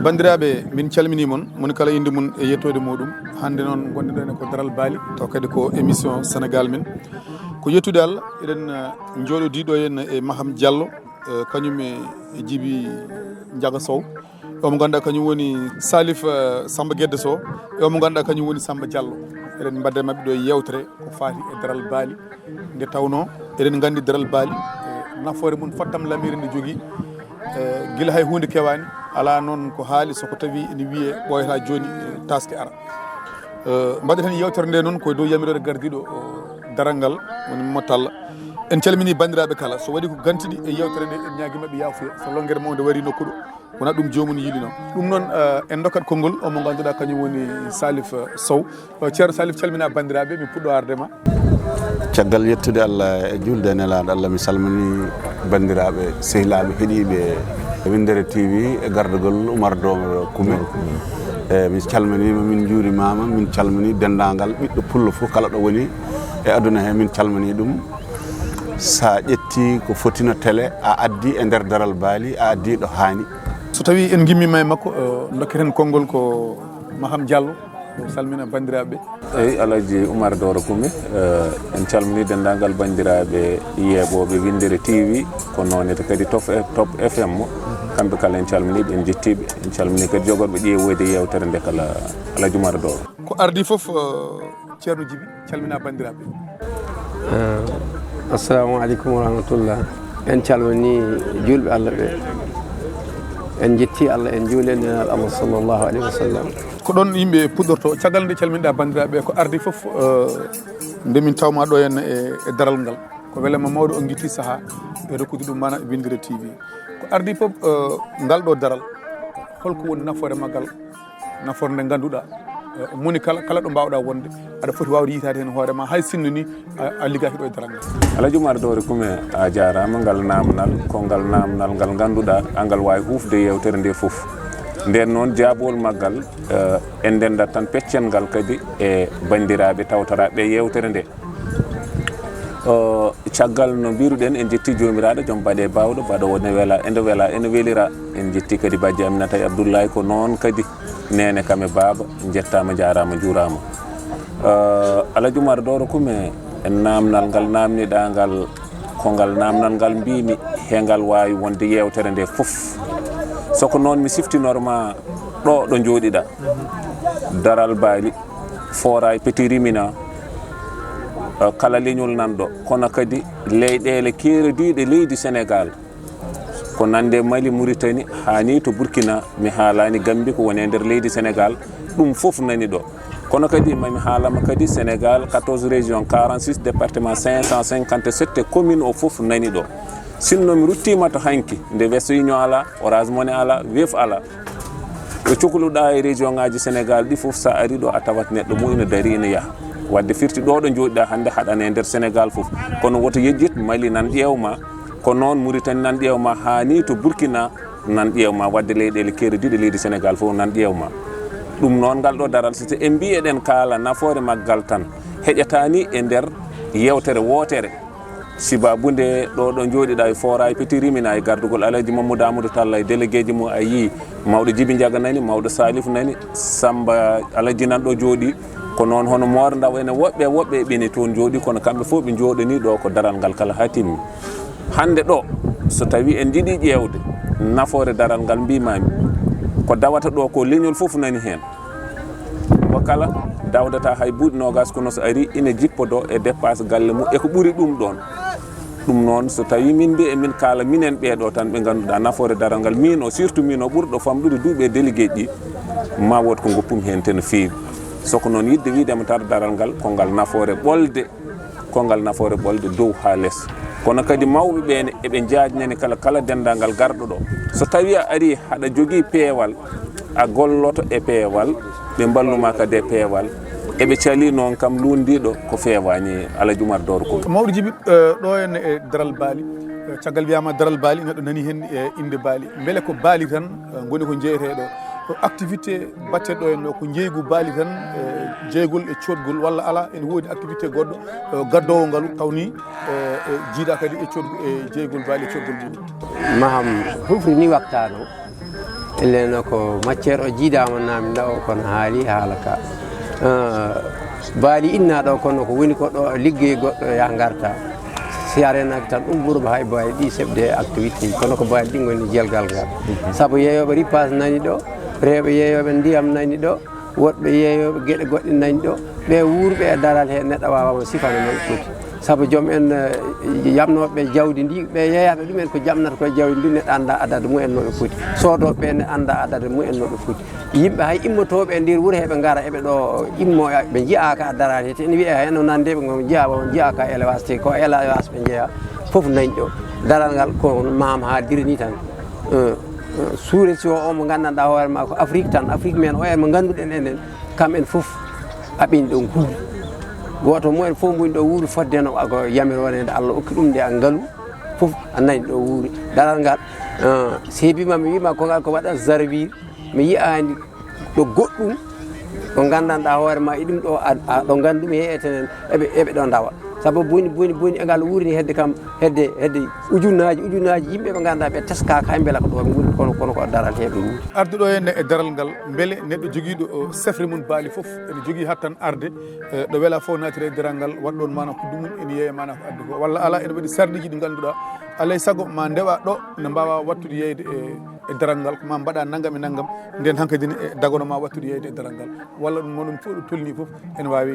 bandiraɓe min calmini mon moni kala inde mum e yettode muɗum hande noon gonɗeɗen ko daral baali taw kadi ko émission Sénégal men ko yettude Allah eɗen jooɗodiɗo henna e Maham Diallo kañum e Djiby Diaga Sow omo ganduɗa kañum woni Salif Samba Guedde Sow e omo ganduɗa kañum woni Samba Diallo eɗen mbadde mabɓe ɗo e yewtere ko faati e daral baali nde tawno eɗen gandi daral baali nafoore mum fottam lamire nde jogui guila hay hunde kewani ala noon ko haali soko tawi ene wiye ɓoyata joni taske ara mbaɗeten yewtere nde noon koye dow yamirode gardiɗo daral ngal woni Motalla en calmini bandiraɓe kala so waɗi ko gantiɗi e yewtere nde en ñagui mabɓe yafuya so longguere mawde wari nokkuɗo wona ɗum jomum yiilino ɗum noon en dokkat konngol omo ganduɗa kañum woni Salif Sow ceerno Salif calmina bandiraɓe mi puɗɗo ardema caggal yettude Allah e julde e nelaɗo Allah mi salmini bandiraɓe sehilaɓe heeɗiɓe Windere TV e gardugol Oumar Domo Kume min calminima min juurimama min calmini dendagal ɓiɗɗo pullo fof kala ɗo woni e aduna he min calmini ɗum sa ƴetti ko fotino télé a addi e nder daral baali a addi ɗo hani so tawi en gimmima e makko dokketen konngol ko Maham Diallo o salmina bandiraɓe eyyi Alaji Oumar Doro Kume en calmini dendagal bandiraɓe yeɓoɓe Windere TV ko nonete kadi Top FM kamɓe kala en calminiɓe en jettiɓe en calmini kadi jogorɓe ƴeewoyde yewtere nde kala Alaji Oumar Doro ko ardi foof ceerno Djiby calmina bandiraɓe assalamu aleykum wa rahmatullah en calmini julɓe Allah ɓe en jetti Allah en juuli e nenaɗo Allah sallllahu alayhi wa sallam ko ɗon yimɓe puɗɗorto caggal nde calminiɗa bandiraɓe ko ardi foof nde min tawma ɗo henna e daral ngal ko welema mawɗo on guitti saaha e rokkude ɗum mana e Windere TV ko ardi foof ngal ɗo daral holko woni nafoore maggal nafoore nde ganduɗa moni kala ɗo mbawɗa wonde aɗa foti wawde yitade hen hoorema hay sinno ni a liggaki ɗo e daral ngal Alaji Oumar Doro Kume a jarama ngal namdal ko ngal namdal ngal ganduɗa angal wawi hufde yewtere nde foof nden noon jaabol maggal en ndendat tan peccen ngal kadi e bandiraɓe tawtoraɓe yewtere nde caggal no mbiruɗen en jetti jomiraɗo joom baɗe bawɗo baɗowo ne wela ende wela ene welira en jetti kadi bajji Aminata Abdoulaye ko noon kadi nene kame baba jettama jarama juurama Alaji Oumar Doro Kume en namdal ngal namniɗa ngal ko ngal namdal ngal mbimi he ngal wawi wonde yewtere nde foof soko noon mi siftinorma ɗo ɗo jooɗiɗa daral baali foray Petit Rimina kala leñol nanɗo kono kadi leyɗele keerodiɗe leydi Sénégal ko nande Mali Mauritanie hani to Burkina mi haalani Gambie ko woni e nder leydi Sénégal ɗum foof nani ɗo kono kadi mami haalama kadi Sénégal 14 région 46 département 557 commune o foof nani ɗo sinno mi ruttima to hanki nde West Union ala Orange Money ala Wave ala ɗo cukaluɗa e région ngaji Sénégal ɗi foof sa ari ɗo a tawat neɗɗo mum ina dari ina yaaha wadde firti ɗo ɗo jooɗiɗa hande haɗane nder Sénégal foof kono woto yejjit Mali nan ƴewma ko noon Mauritanie nan ƴewma hani to Burkina nan ƴewma wadde leyɗele keerodiɗe leydi Sénégal foof nan ƴewma ɗum noon ngal ɗo daral so en mbiyeɗen kaala nafoore maggal tan heƴatani e nder yewtere wootere sibabude ɗo jooɗiɗa e fora e Petit Rimina e gardugol Alaji Mamadou Amadou Talla e délégué ji mum a yii mawɗo Djiby Diaga nani mawɗo Salif nani Samba Alaji nan ɗo jooɗi ko noon hono Mor Ndaw ene woɓɓe ɓeni toon jooɗi kono kamɓe fof ɓe jooɗani ɗo ko daral ngal kala ha timmi hande ɗo so tawi en jiiɗi ƴewde nafoore daral ngal mbimami ko dawata ɗo ko leñol fof nani hen ko kala dawdata hay buuɗi nogas kono so ari ina jippodo e dépasse galle mum eko ɓuuri ɗum ɗon ɗum noon so tawi min mbi emin kaala minen ɓeeɗo tan ɓe ganduɗa nafoore daral ngal min o surtout min o ɓurɗo famɗude duuɓe délégué ɗi ma wod ko goppum hen ten feewi soko noon yidde wiidema tar daral ngal ko ngal nafoore ɓolde dow ha less kono kadi mawɓe ɓene eɓe jaajnani kala dendagal garɗo ɗo so tawi a ari haɗa jogui peewal a golloto e peewal ɓe mballuma kadi e peewal eɓe cali noon kam lundiɗo ko fewani Alaji Oumar Doro Kume mawɗo Djiby ɗo henne e daral baali caggal wiyama daral baali neɗɗo nani hen e inde baali beele ko baali tan goni ko jeeyeteɗo activité batteɗo ɗo en ko jeygu baali tan jeygol e codgol walla ala ene woodi activité goɗɗo gaddowo ngal tawni jiiɗa kadi e codgu e jeygol baali e codgol muɗum maham hufri ni waktano eleno ko matiére o jiidama namda o kono haali haala ka baali inna ɗo kono ko woni ko ɗo liggey goɗɗo ya garta si a renaki tan ɗum ɓuurba hay baali ɗi seɓde activité kono ko baali ɗi goni jelgal ngal saabu yeeyoɓe ripas nani ɗo rewɓe yeeyoɓe ndiyam nani ɗo woɗɓe yeeyoɓe gueɗe goɗɗe nani ɗo ɓe wuurɓe e daral he neɗɗo wawama sifano noon foti saabu joom en yamnoɓe jawdi ndi ɓe yeeyaɓe ɗumen ko jamnata koye jawdi ndi neɗɗo anda adade mumen noɓe foti sodoɓe ne anda adade mumen noɓe foti yimɓe hay immotoɓe e nder wuuro heɓe gara eɓe ɗo immo ɓe jiiyaka a daral he te ene wiye hen nandeɓe go jiiyaka élevage te ko élevage ɓe jeeya foof nani ɗo daral ngal ko mam ha dirni tan suure si o mo gandanɗa hoorema ko Afrique tan Afrique men o en mo ganduɗen enen kamɓen foof aɓini ɗo guuri goto mumen fof mbuɗi ɗo wuuri fodde no ko yamirore nde Allah okki ɗum nde a ngaalu foof a nani ɗo wuuri daral ngal seebima mi wima ko ngal ko waɗa zarwir mi yiyani ɗo goɗɗum ɗo gandanɗa hoorema e ɗum ɗo ɗo gandumi heetenen eɓe ɗo dawa saabu boni e ngal wuuri hedde kam hedde ujunaji yimɓe ɓe ganduɗa ɓe teskaka hay beela ko ɗo ɓe wuuri kono ko daral heɓe wuuri arde ɗo henne e daral ngal beele neɗɗo joguiɗo sefre mum baali foof ene jogui hattan arde ɗo weela fof natire e daral ngal waɗɗon mana ko dumum ene yeeya mana ko adde ko walla ala ene waɗi sardiji ɗi ganduɗa alay saago ma ndewa ɗo ne mbawa wattude yeyde e daral ngal ko ma mbaɗa naggam e naggam nden hankkadi e dagono ma wattude yeyde e daral ngal walla ɗum noon ɗum fof ɗo tolni foof ene wawi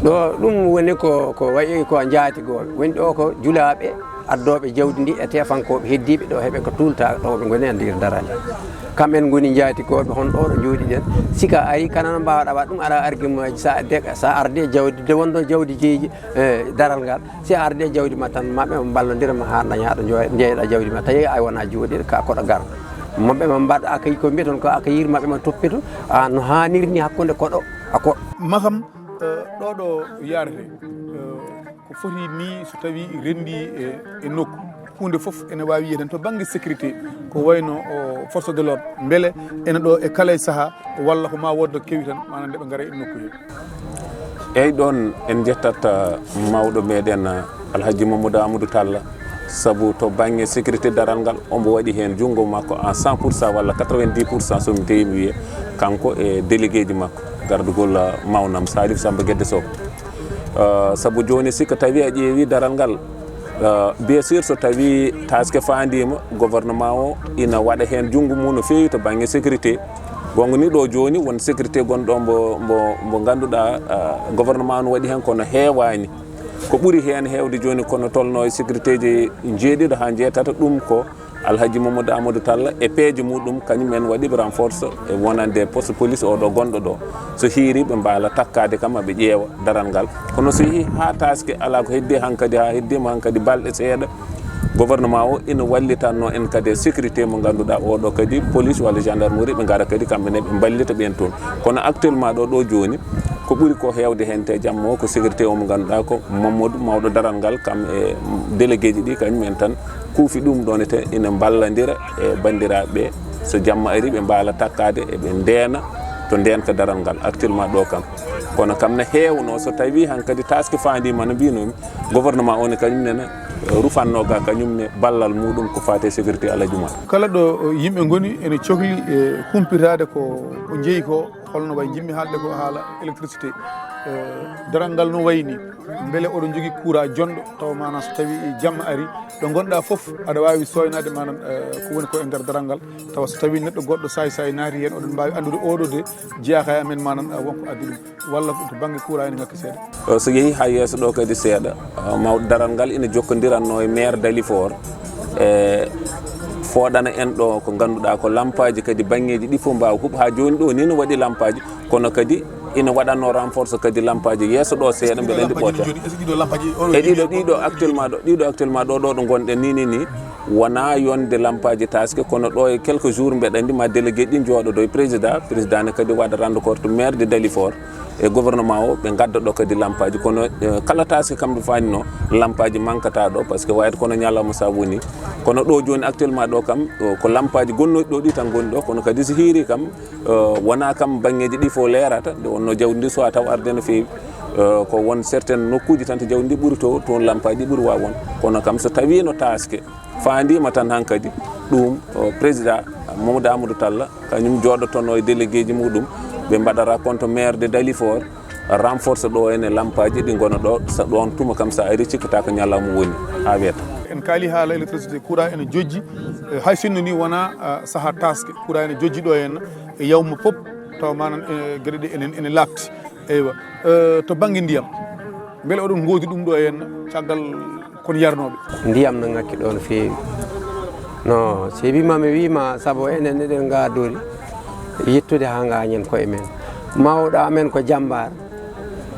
ɗo ɗum woni ko wayi ko jaatigoɓe woni ɗo ko julaɓe addoɓe jawdi ndi e tefankoɓe heddiɓe ɗo heeɓe ko tulta ɗo ɓe goni e nder daral kamɓen goni jaatigoɓe hon ɗo ɗo jooɗiɗen sika ari kanano mbawɗa waɗ ɗum ala argument ji sa arde jawdi de wonɗo jawdi jeeyi daral ngal si a arde jawdi ma tan maɓe ballodirma ha daña ɗo jeeyɗa jawdi ma tawi ay wona jooɗiɗo ka koɗo gar maɓɓe ma mbaɗa accueil ko mbiyeton ko accueillir maɓɓe ma toppito no hannirni hakkude koɗo a koɗo maham ɗo ɗo yarete ko foti ni so tawi rendi e nokku hunde foof ene wawi yiyeden to banggue sécurité ko wayno force de l'ordre beele ene ɗo e kala e saaha walla ko ma woddo kewi tan manam nde ɓe gaara e nokku he eyyi ɗon en jettat mawɗo meɗen Alhaji Mamadou Amadou Tall saabu to banggue sécurité daral ngal omo waɗi hen junggo makko en 100% walla 90% somi dewi mi wiya kanko e délégué ji makko gardugol mawnam Salif Samba Guédé Sow saabu joni sikka tawi a ƴeewi daral ngal bien sûr so tawi taske fandima gouvernement o ina waɗa hen junggo mum no fewi to banggue sécurité gonga ni ɗo joni won sécurité gonɗo mbo ganduɗa gouvernement no waɗi hen kono heewani ko ɓuuri hen hewde joni kono tolno e sécurité ji jeeɗiɗo ha jeetata ɗum ko Alhaji Mamadou Amadou Tall e peeje muɗum kañum en waɗiɓe renforce e wonande poste police oɗo gonɗo ɗo so hiiri ɓe mbaala takkade kam aɓe ƴeewa daral ngal kono so yeehi ha taske ala ko heddi hankkadi ha heddima hankkadi balɗe seeɗa gouvernement o ina wallitanno en kadi sécurité mo ganduɗa oɗo kadi police walla gendarmerie ɓe gara kadi kamɓene ɓe ballita ɓen toon kono actuellement ɗo joni ko ɓuuri ko hewde hen te jamma o ko sécurité o mo ganduɗa ko Mamadou mawɗo daral ngal kam e délégué ji ɗi kañum en tan kuufi ɗum ɗon te ina balladira e bandiraɓe so jamma ari ɓe mbaala takkade eɓe ndeena to ndenka daral ngal actuellement ɗo kam kono kam ne hewno so tawi hankkadi taske fandima no mbinomi gouvernement o ne kañum nene rufannoga kañumne ballal muɗum ko fate sécurité ala juma kala ɗo yimɓe goni ene cohli e humpitade ko jeeyi ko holno way jimmi haalde ko haala électricité daral ngal no wayni beele oɗon jogui courant jonɗo taw manam so tawi jamma ari ɗo gonɗa foof aɗa wawi soynade manam ko woni ko e nder daral ngal tawa so tawi neɗɗo goɗɗo say naati hen oɗon mbawi andude oɗo de jeyaka e amen manam wonko addi ɗum walla to banggue courant ene ngakki seeɗa so yeehi ha yesso ɗo kadi seeɗa mawɗo daral ngal ina jokkodiranno e maire Dalifort e fooɗana en ɗo ko ganduɗa ko lampaji kadi banggueji ɗi fof mbawa huuɓ ha joni ɗo ni no waɗi lampaji kono kadi ina waɗanno renforce kadi lampaji yesso ɗo seeɗa mbeɗa andi ɓote e ɗiɗo actuellement ɗo ɗo gonɗen ni wona yonde lampaji taske kono ɗo e quelques jours mbeɗa andi ma délégué ɗi jooɗo ɗo e président ne kadi waɗa rende compte maire de Dalifort e gouvernement o ɓe gadda ɗo kadi lampaji kono kala taske kamɗo fani no lampaji mankata ɗo par ce que wayata kono ñalawma sa woni kono ɗo joni actuellement ɗo kam ko lampaji gonnoɗi ɗo ɗi tan goni ɗo kono kadi so hiiri kam wona kam banggueji ɗi fo leerata nde wonno jawdi ndi sowa taw arde no fewi ko won certaine nokkuji tan to jawdi ndi ɓuuri to toon lampaji ɗi ɓuuri waw won kono kam so tawi no taske fandima tan hankkadi ɗum président Mamadou Amadou Talla kañum joɗotono e délégué ji muɗum ɓe mbaɗa compte maire de Dalifort renforce ɗo ene lampaji ɗi gona ɗo ɗon tuma kam sa ari cikkata ko ñalawma woni ha wiyata en kaali haala électricité courant ene jojji hay sinno ni wona saaha taske courant ene jojji ɗo henna e yawma fof taw manan gueɗe ɗe ene lafti eywa to banggue ndiyam beele oɗon goodi ɗum ɗo henna caggal kono yarnoɓe ndiyam no ngakki ɗo no feewi no so wima mi wima saabu enen eɗen gadori yettude ha gañen koye men mawɗo amen ko jambar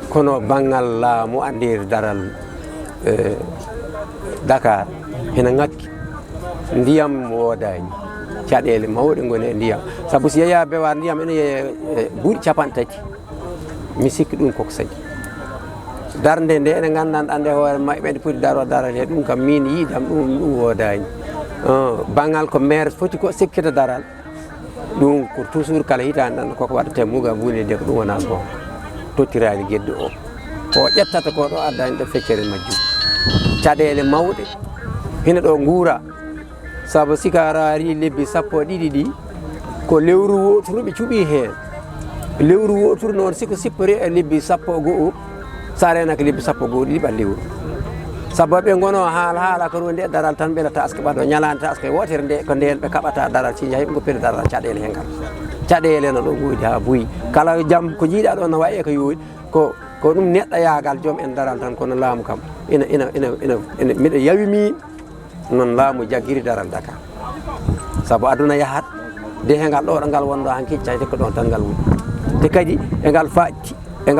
kono banggal laamu andir daral Dakar ene ngakki ndiyam wodani caɗele mawɗe goni e ndiyam saabu so yeeya bewar ndiyam ene yeeya buuɗi 30 mi sikki ɗum koko saɗi darde nde ene gandanɗa nde hoore mabɓe ɓe poti daro daral he ɗum kam min yiidam ɗum wodani bangal ko maire foti ko sikkita daral ɗum ko toujours kala hitande ɗan koko waɗate muga buuni nde ko ɗum wona gonga tottirani guedde o ko ƴettata ko ɗo addani ɗo feccere majjum caɗele mawɗe hina ɗo guura saabu sikara ari lebbi sappo ɗiɗi ɗi ko lewru woturu ɓe cuuɓi hen lewru woturu noon siko sippori e lebbi sappo go'o sa renaka lebbi sappo go'o ɗiɗi ɓa lewru saabu ɓe gono haala ko ronde daral tan ɓeela taske ɓaɗo ñalande taske wotere nde ko nden ɓe kaɓata daral si jahi ɓe goppede daral caɗele hen kam caɗele no ɗo goodi ha buuyi kala jaam ko jiiɗa ɗo no wayi e ko yoori ko ɗum neɗɗo yaagal joom en daral tan kono laamu kam ina miɗo yawimi noon laamu jagguiri daral Dakar saabu aduna yahat de hengal ɗo ɗo ngal wonɗo han kiccayde ko ɗon tan ngal woni te kadi e ngal faati e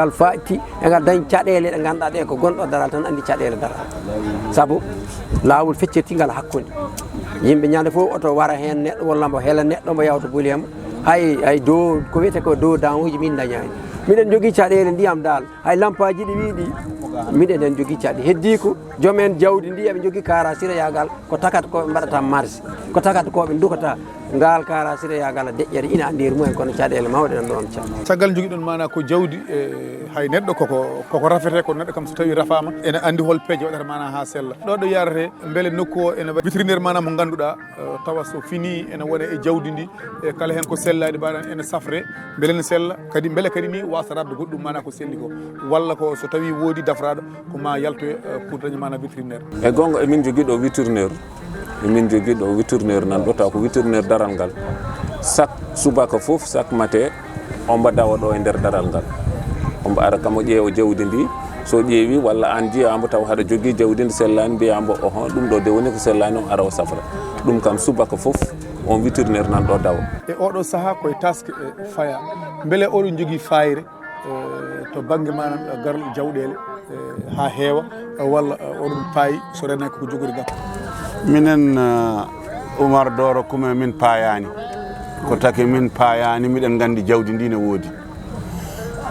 ngal dañi caɗele ɗe ganduɗa ɗe ko gonɗo daral tan andi caɗele daral saabu lawol feccirtingal hakkude yimɓe ñande fof oto wara hen neɗɗo walla mbo heela neɗɗo mbo yawta booliyam hay dow ko wiyete ko dow danuji min dañani miɗen jogui caɗele ndiyam dal hay lampaji ɗi wiiɗi miɗeɗen jogui caɗe heddi ko joomen jawdi ndi eɓe jogui kara sira yagal ko takata koɓe mbaɗata marché ko takata koɓe dukata ngal kara sira yagal a deƴƴere ina andir mumen kono caɗele mawɗe nan ɗon caggal jogui ɗon mana ko jawdi hay neɗɗo koko rafete ko neɗɗo kam so tawi rafama ene andi hol peeje waɗata mana ha sella ɗo yarate beele nokku o ene vitrinaire mana mo ganduɗa tawa so fini ene wona e jawdi ndi e kala hen ko selladi mbaɗa ene safre beele ne sella kadi beele kadi ni wasa rabde goɗɗum mana ko selli ko walla ko so tawi woodi dafraɗo ko ma yaltoye pour dañi mana vitrinaire e gonga emin jogui ɗo vitrinaire nan ɗo taw ko vitrinaire daral ngal chaque subaka foof chaque matin omba dawa ɗo e nder daral ngal omba ara kamo ƴeewa jawdi ndi so ƴeewi walla an jiyambo taw haɗa jogui jawdi ndi sellani mbiyambo oho ɗum ɗo de woni ko sellani o ara o safra ɗum kam subaka foof on vitrinaire nan ɗo dawa e oɗo saaha koye taske e faya beele oɗon jogui fayre to banggue manan garal jawɗele ha heewa walla oɗon paayi so renaki ko jogori gam minen Oumar Doro Kume min paayani ko taki min paayani miɗen gandi jawdi ndi ne woodi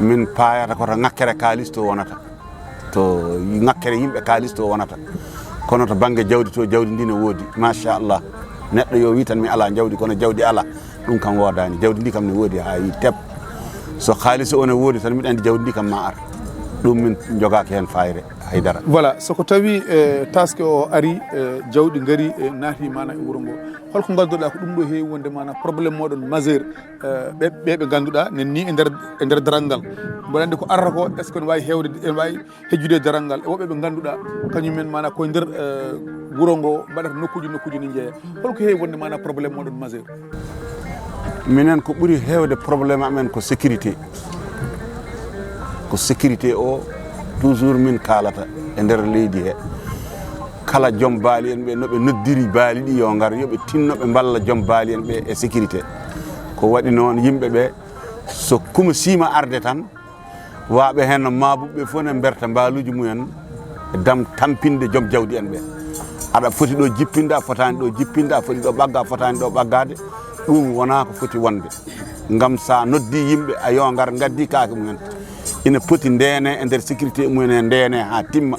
min paayata koto ŋakkere kalis to wonata to ŋakkere yimɓe kalis to wonata kono to banggue jawdi to jawdi ndi ne woodi machallah neɗɗo yo wi tan mi ala jawdi kono jawdi ala ɗum kam wodani jawdi ndi kam ne woodi ha yi teb so halis o ne woodi tan miɗa andi jawdi ndi kam ma ar ɗum min jogaki hen fayre haydara voilà soko tawi taske o ari jawɗi gaari naati mana e wuuro ngo holko ganduɗa ko ɗum ɗo heewi wonde mana probléme moɗon majeur ɓe ganduɗa nenni e nder daral ngal mboɗa andi ko arata ko est ce que ne wawi hewde ene wawi hejjude daral ngal e woɓɓe ɓe ganduɗa kañumen mana koye nder wuuro ngo mbaɗata nokkuji ni jeeya holko heewi wonde mana probléme moɗon majeur minen ko ɓuuri hewde probléme amen ko sécurité o toujours min kalata e nder leydi he kala joom baali en ɓe noɓe noddiri baali ɗi yo ngar yoɓe tinno ɓe balla joom baali en ɓe e sécurité ko waɗi noon yimɓe ɓe so kuma siima arde tan waɓe hen mabuɓe fof ne berta mbaaluji mumen e dam tampinde joom jawdi en ɓe aɗa foti ɗo jippinde a fotani ɗo jippinde a foti ɗo ɓagga a fotani ɗo ɓaggade ɗum wona ko foti wonde ngam sa noddi yimɓe a yo ngar gaddi kaake mumen ina poti ndene e nder sécurité mumen ndene ha timma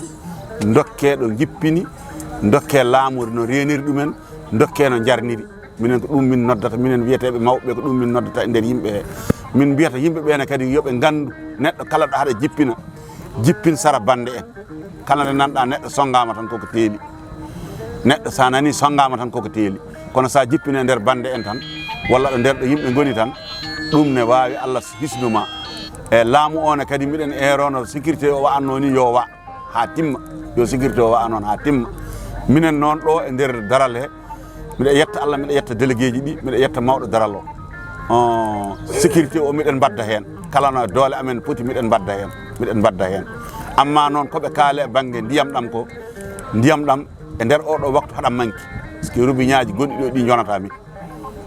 dokke ɗo jippini dokke laamude no reniri ɗumen dokke no jarniri minen ko ɗum min noddata minen wiyeteɓe mawɓe ko ɗum min noddata e nder yimɓe he min mbiyata yimɓe ɓene kadi yoɓe gandu neɗɗo kala ɗo haɗa jippin sara bande en kala nde nanɗa neɗɗo songama tan koko teeli neɗɗo sa nani songama tan koko teeli kono sa jippini e nder bande en tan walla ɗo nder ɗo yimɓe goni tan ɗum ne wawi Allah hisnuma e laamu one kadi miɗen erono sécurité o wa'anno ni yo wa ha timma yo sécurité o wa'a noon ha timma minen noon ɗo e nder daral he miɗa yetta Allah miɗa yetta délégué ji ɗi miɗa yetta mawɗo daral o sécurité o miɗen badda hen kala no doole amen poti miɗen badda hen amma noon koɓe kaale e banggue ndiyam ɗam ko ndiyam ɗam e nder oɗo waktu haɗa manki par ce que robinet aji gonɗi ɗo ɗi jonata min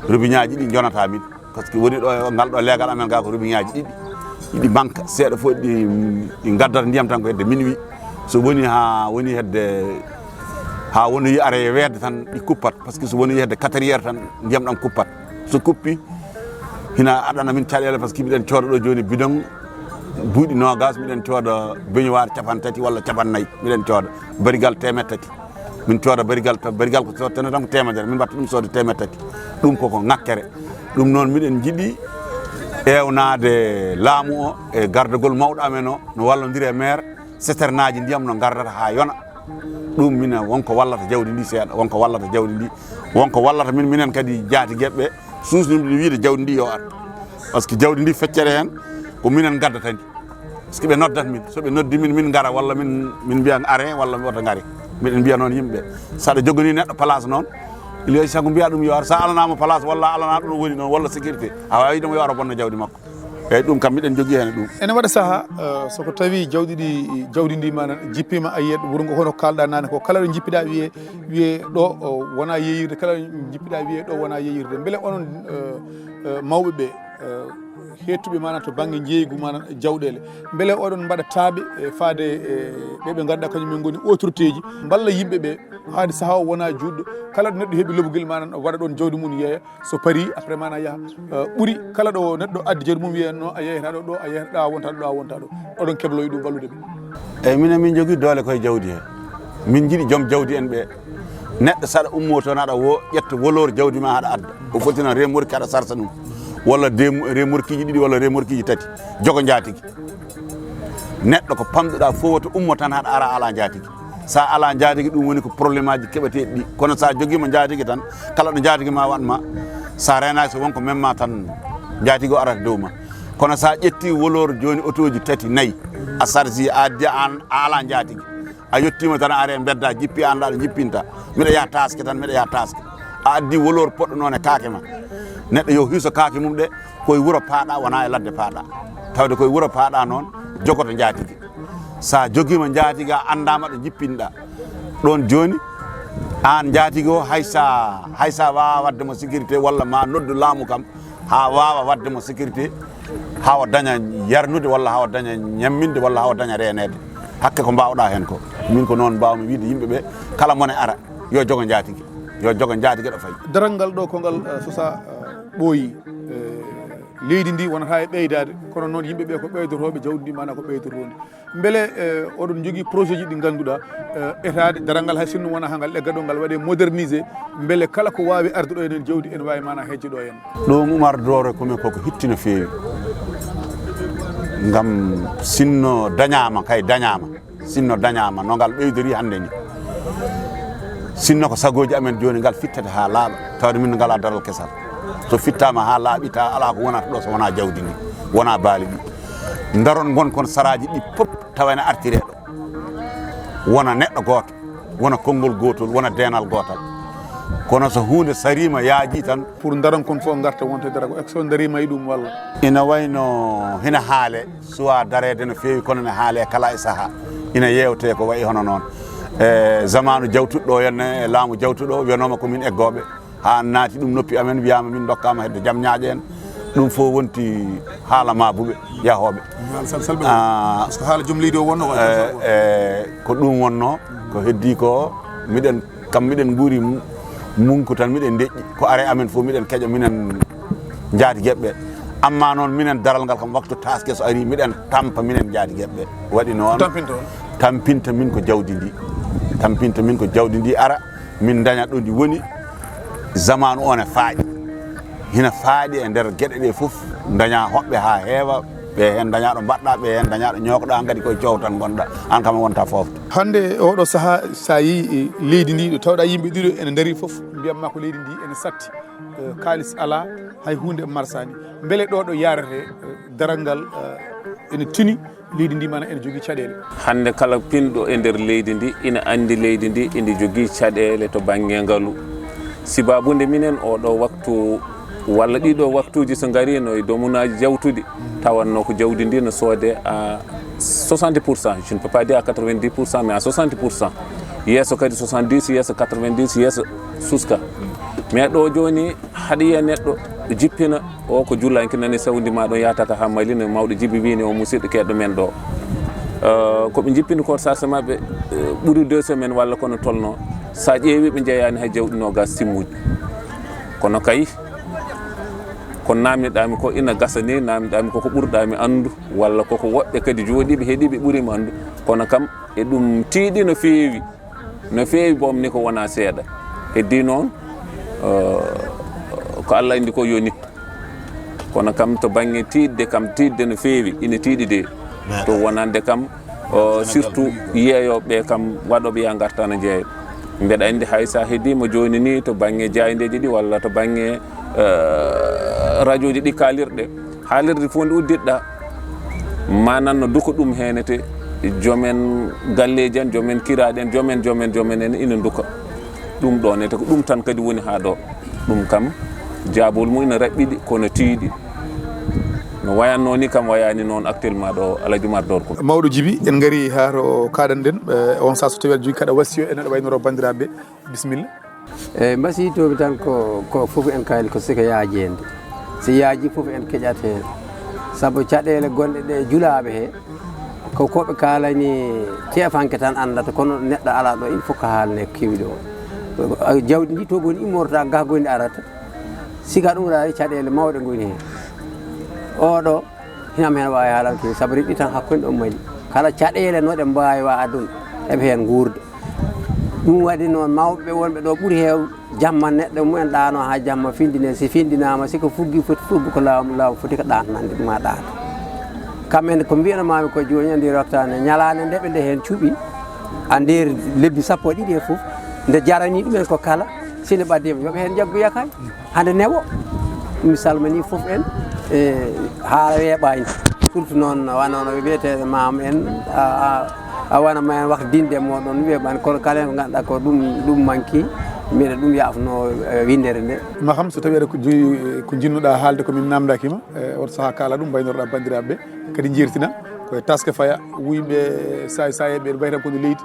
robinet aji ɗi jonata min par ce que woni ɗo ngal ɗo leegal amen ga ko robinet aji ɗiɗi manque seeɗa fof ɗi gaddata ndiyam tan ko hedde minuit so woni ha woni hedde ha woni are weerde tan ɗi kuppat par ce que so woni hedde 4 heures tan ndiyam ɗam kuppat so kuppi hina aɗana min caɗele par ce que miɗen cooda ɗo joni bidon buuɗi nogas miɗen cooda beñoir 30 walla 40 miɗen cooda barigal 300 min cooda barigal ko sottene tan ko temedere min mbatta ɗum soode 300 ɗum koko ŋakkere ɗum noon miɗen jiiɗi ewnade laamu o e gardegol mawɗo amen o no wallodiri e maire seternaji ndiyam no gardata ha yona ɗum mina wonko wallata jawdi ndi seeɗa wonko wallata jawdi ndi wonko wallata minen kadi jaati gueɓɓe susnumde wiide jawdi ndi yo ar par ce que jawdi ndi feccere hen ko minen gaddatandi par ce que ɓe noddat min soɓe noddi min gara walla min mbiya are walla mi wota gaari miɗen mbiya noon yimɓeɓe saɗa jogani neɗɗo place noon il sago mbiya ɗum yo ar sa alanama place walla alana ɗum woni noon walla sécurité a wawi ɗum yo ara bonna jawdi makko eyyi ɗum kam miɗen jogui hen ɗum ene waɗa saaha soko tawi jawdi ndi mana jippima a yiyat wuuro ngo hono kalɗa nane ko kala ɗo jippiɗa wiye ɗo wona yeyirde kala ɗo jippiɗa wiye ɗo wona yeyirde beele onon mawɓeɓe hettuɓe mana to banggue jeygu mana jawɗele beele oɗon mbaɗa taaɓe faade ɓeɓe ganduɗa kañumen goni autorité ji balla yimɓeɓe haade saaha o wona juɗɗo kala ɗo neɗɗo heeɓi lobguel mana waɗa ɗon jawdi mum yeeya so paari après mana yaaha ɓuuri kala ɗo neɗɗo addi jawdi mum wiya no a yeyataɗo ɗo a yeyata ɗo a wontaɗo ɗo a wontaɗo oɗon kebloyi ɗum wallude ɓe eyyi minen min jogui doole koye jawdi he min jiiɗi joom jawdi en ɓe neɗɗo saɗa ummo toon aɗa ƴetta wolor jawdi ma haɗa adda o foti noon remorki aɗa sarsa ɗum walla remorkiji ɗiɗi walla remorkiji 3 jogo jaatigui neɗɗo ko pamɗuɗa fof woto ummo tan haɗa ara ala jaatigui sa ala jaatigui ɗum woni ko probléme aji keɓeteɗi ɗi kono sa joguima jaatigui tan kala ɗo jaatigui ma watma sa renaki so wonko memma tan jaatigui o arata dow ma kono sa ƴetti wolor joni auto ji 3 4 a sarsi a addi a ala jaatigui a yettima tan a are bedda jippi anɗa ɗo jippinta mbiɗa yaha taske tan mbiɗa yaha taske a addi wolor poɗɗo noon e kaake ma neɗɗo yo hiiso kaake mum ɗe koye wuuro paaɗa wona e ladde paaɗa tawde koye wuuro paaɗa noon jogoto jaatigui sa joguima jaatigui a andama ɗo jippinɗa ɗon joni an jaatigui o haysa wawa waddemo sécurité walla ma noddu laamu kam ha wawa waddemo sécurité hawa daña yarnude walla hawa daña ñamminde walla hawa daña renede hakke ko mbawɗa hen ko min ko noon mbawmi wiide yimɓeɓe kala mone ara yo jogo jaatigui ɗo fayi daral ngal ɗo ko ngal sosa ɓooyi leydi ndi wonata e ɓeydade kono noon yimɓeɓe ko ɓeydoroɓe jawdi ndi mana ko ɓeydorode beele oɗon jogui projet ji ɗi ganduɗa etade daral ngal hay sinno wona ha ngal ɗeggaɗo ngal waɗe modernisé beele kala ko wawi arde ɗo enen jawdi ene wawi mana hejje ɗo hen ɗum Oumar Dore komin koko hitti no fewi gam sinno dañama sinno dañama no ngal ɓeydori hande ni sinno ko sagoji amen joni ngal fittete ha laaɓa tawde min ngala daral kesal so fittama ha laaɓi ta ala ko wonata ɗo so wona jawdi ndi wona baali ɗi daron gon kon saraji ɗi pop tawene artire ɗo wona neɗɗo goto wona konngol gotol wona denal gotal kono so hunde sarima yaaji tan pour daron kon fof garta wonta dara ko so darima e ɗum walla ina wayno hina haale suwa darede no fewi kono ne haale kala e saaha ina yewte ko wayi hono noon zamanu jawtuɗo henne e laamu jawtuɗo wiyanoma komin eggoɓe ha naati ɗum noppi amen wiyama min dokkama hedde jaam ñaaƴe en ɗum fof wonti haala mabuɓe yahoɓe so haala joom leydi o wonno ko ɗum wonno ko heddi ko miɗen guuri munko tan miɗen deƴƴi ko are amen fof miɗen keeƴa minen jaati gueɓɓe amma noon minen daral ngal kam waktu taske so ari miɗen tampa minen jaadi gueɓɓe waɗi noon tampinta min ko jawdi ndi ara min dañat ɗo ndi woni zamanu on e faaƴi hina faaɗi e nder gueɗe ɗe fof daña hoɓɓe ha heewa ɓe hen dañaɗo mbaɗɗa ɓe hen dañaɗo ñokoɗa kadi koye coow tan gonɗa an kam wonta fofto hande oɗo saaha sa yi leydi ndi ɗo tawɗa yimɓe ɗiɗo ene daari foof mbiyatma ko leydi ndi ene satti kalis ala hay hunde marsani beele ɗo ɗo yarete daral ngal ene tini leydi ndi mana ene jogui caɗele hande kala pinɗo e nder leydi ndi ina andi leydi ndi indi jogui caɗele to banggue ngaalu sibabude minen oɗo waktu walla ɗiɗo waktuji so garino e domunaji jawtuɗi tawanno ko jawdi ndi no soode à 60%, je ne peux pas dire à 90%, mais à 60%. Yeso kadi 70, yeso 90, yeso suska. Mais ɗo joni haɗa yiya neɗɗo jippina o ko jullanki nani sawdi ma ɗo yataka ha malino mawɗo jibi wini o musidɗo keɗɗo men ɗo koɓe jippini ko sarse mabɓe ɓuuri 2 semaines walla kono tolno sa ƴeewi ɓe jeeyani hay jawɗi nogas timmuji kono kay ko namdiɗami ko ina gasa ni namdiɗami koko ɓurɗami andu walla koko woɓɓe kadi jooɗiɓe heeɗiɓe ɓuurima andu kono kam e ɗum tiiɗi no feewi bomni ko wona seeɗa heddi noon ko Allah indi ko yo nittu kono kam to banggue tiidde kam tiidde no feewi ina tiiɗide to wonande kam surtout yeeyoɓe kam waɗoɓe ya garta no jeeya mbeɗa andi hay sa heddima joni ni to banggue jaydeji ɗi walla to banggue radio ji ɗi kalirɗe haalirde fof nde uddiɗɗa manan no duka ɗum henete jomen galleji en jomen kiraɗe en jomen en ina duka ɗum ɗon ete ko ɗum tan kadi woni ha ɗo ɗum kam jaabol mum ina raɓɓiɗi kono tiiɗi no wayanno ni kam wayani noon actuellement ɗo Alaji Oumar Doro Coumé mawɗo Djiby en gari ha to kaɗanɗen on saaha so tawi aɗa jogui kaɗa wasiyo en aɗa waynoro bandiraɓe bisimilla eyyi mbasiytoɓe tan ko foof en kayli ko siko yaajede so yaaji foof en keƴat hen saabu caɗele gonɗe ɗe julaɓe he ko koɓe kalani tefanke tan andata kono neɗɗo ala ɗo il faut ko haalne kewi ɗo jawdi ndi to goni immorta ga goni arata siga ɗum ɗaari caɗele mawɗe goni hen oɗo hinam hen wawi haalanke saabu riɗɗi tan hakkude ɗo mali kala caɗele noɗe mbawi wa aduna eɓe hen guurda ɗum waɗi noon mawɓe wonɓe ɗo ɓuuri heew jamma neɗɗo mumen ɗano ha jamma findine si findinama siko fuggi foti fuggi ko lawol foti ko ɗantanande ɗuma ɗaata kamɓene ko mbiyanamami ko joni andi roktane ñalade ndeɓe nde hen cuuɓi a nder lebbi sappo e ɗiɗi e foof nde jarani ɗumen ko kala sine ɓaddima yooɓe hen jaggu yakay hande newo mi salmini foof en haala weeɓani surtout noon wanono wiyetede mam en a wona ma wak dinde moɗon weeɓani kono kala hen ko ganduɗa ko ɗum manki mbiɗa ɗum yafno windere nde maham so tawi aɗa ko jinnuɗa haalde komin namdakima oto saaha kala ɗum mbaynoroɗa bandiraɓeɓe kadi jertina koye taske faya wuyɓe sayeɓe ɓe mbaytan kono leydi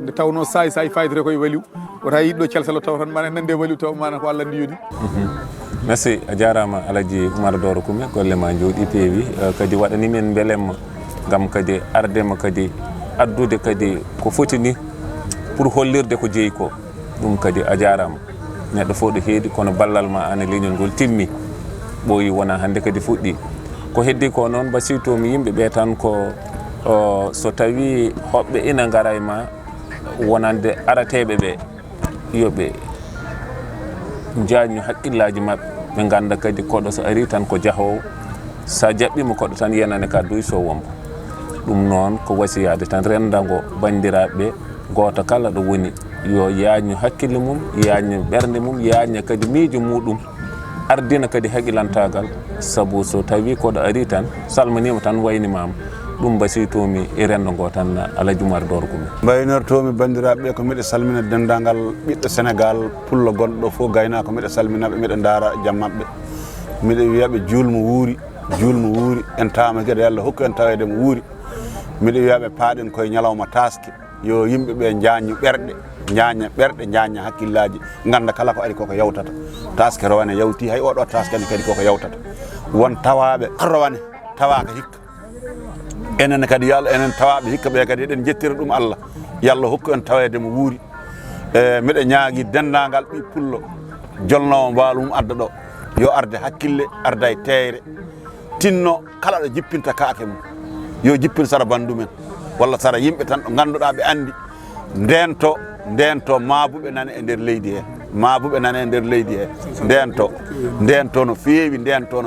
nde tawno sayi fayidete koye waliw wota yiɗɗo calsalo taw tan mana nande waliw taw mana ko Allah andi yoni merci a jarama Alaji Oumar Doro Coumé golle ma jooɗi peewi kadi waɗani men beelemma gam kadi ardema kadi addude kadi ko foti ni pour hollirde ko jeeyi ko ɗum kadi a jarama neɗɗo fo ɗo heedi kono ballal ma an e leñol ngol timmi ɓooyi wona hande kadi fuɗɗi ko heddi ko noon basiytomi yimɓeɓe tan ko so tawi hoɓɓe ina gara e ma wonande arateɓe ɓe yoɓe jañu haqqillaji mabɓe ɓe ganda kadi koɗo so ari tan ko jahowo sa jaɓɓima koɗo tan yenane ka duyso wombo ɗum noon ko wasiyade tan rendago bandiraɓe goto kala ɗo woni yo yañu hakkille mum yañu ɓernde mum yaña kadi miijo muɗum ardina kadi haqqilantagal saabu so tawi koɗo ari tan salminima tan waynimama ɗum basiytomi e rendo ngo tan Alaji Oumar Doro Coumé mbaynortomi bandiraɓe ko miɗa salmina dendagal ɓiɗɗo Sénégal pullo gonɗo ɗo fof gaynako miɗa salminaɓe miɗa daara jaam mabɓe miɗa wiyaɓe julmo wuuri en tawama gueɗe Allah hokku en tawede mo wuuri miɗa wiyaɓe paaɗen koye ñalawma taske yo yimɓeɓe jañu ɓerɗe jaña ɓerɗe jaña hakkillaji ganda kala ko ari koko yawtata taske rowane yawti hay oɗo taske ne kadi koko yawtata won tawaɓe rowane tawaka hikka enen kadi yo Allah enen tawaɓe hikka ɓe kadi eɗen jettira ɗum Allah yo Allah hokku en tawede mo wuuri miɗa ñaagui dendagal ɓi pullo jolnowo mbaalu mum adda ɗo yo arde hakkille arda e teeyre tinno kala ɗo jippinta kaake mum yo jippin sara bandu men walla sara yimɓe tan ɗo ngannduɗaa ɓe anndi ndento maabuɓe nane e ndeer leydi hee maabuɓe nane e ndeer leydi hee ndento no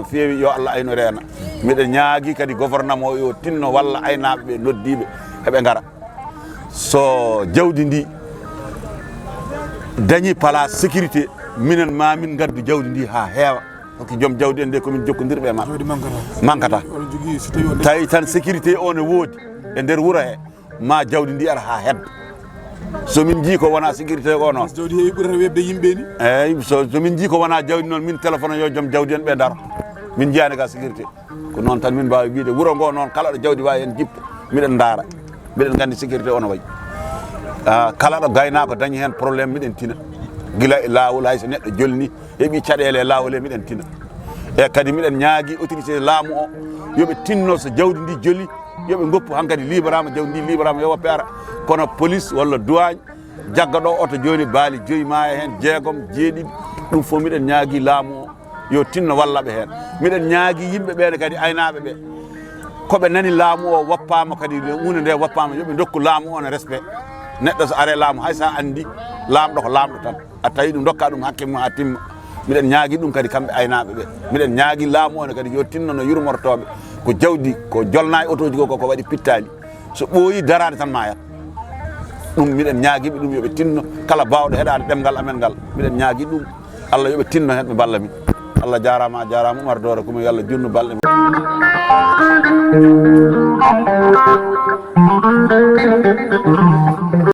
feewi yo Allah ayno reena miɗen ñaagii kadi gouvernement o yo tinno walla aynaaɓe ɓe noddiiɓe heɓe ngara so jawdi ndi dañii place sécurité minen mamin gaddu jawdi ndi haa heewa hoki joom jawdi en nde komin jokkondirɓe e maɓɓe mankata tawi tan sécurité o ne woodi e ndeer wuro hee ma jawdi ndi ara haa hedda somin jii ko wona sécurité o noon jawdi heewi ɓurata webde yimɓe ni eyyi somin jii ko wona jawdi noon min téléphone yo joom jawdi en ɓe daro min jiyani ga sécurité ko noon tan min mbawi wiide wuro ngo noon kala ɗo jawdi wawi hen jippa miɗen daara miɗen gandi sécurité ono wayi kala ɗo gaynako dañi hen probléme miɗen tina guila e lawol hay so neɗɗo jolni heeɓi caɗele e lawol e miɗen tina e kadi miɗen ñaagui autorité laamu o yooɓe tinno so jawdi ndi joli yooɓe goppu hankkadi librama jawdi ndi librama yo woppe ara kono police walla douane jagga ɗo oto joni baali 5 ma e hen 6 7 ɗum fof miɗen ñaagui laamu o yo tinno wallaɓe hen miɗen ñaagui yimɓe ɓene kadi aynaɓe ɓe koɓe nani laamu o woppama kadi hunde nde woppama yooɓe dokku laamu o no respect neɗɗo so are laamu hay sa andi laamɗo ko laamɗo tan a tawi ɗum dokka ɗum hakke mum ha timma miɗen ñaagui ɗum kadi kamɓe aynaɓe ɓe miɗen ñaagui laamu o ne kadi yo tinno no yurmortoɓe ko jawdi ko jolna e auto ji ko waɗi pittali so ɓooyi darade tan ma yat ɗum miɗen ñaaguiɓe ɗum yooɓe tinno kala bawɗo heɗade ɗemgal amen ngal miɗen ñaagui ɗum Allah yooɓe tinno hen ɓe balla min Allah jarama Oumar Doro komo yo Allah junnu balɗe men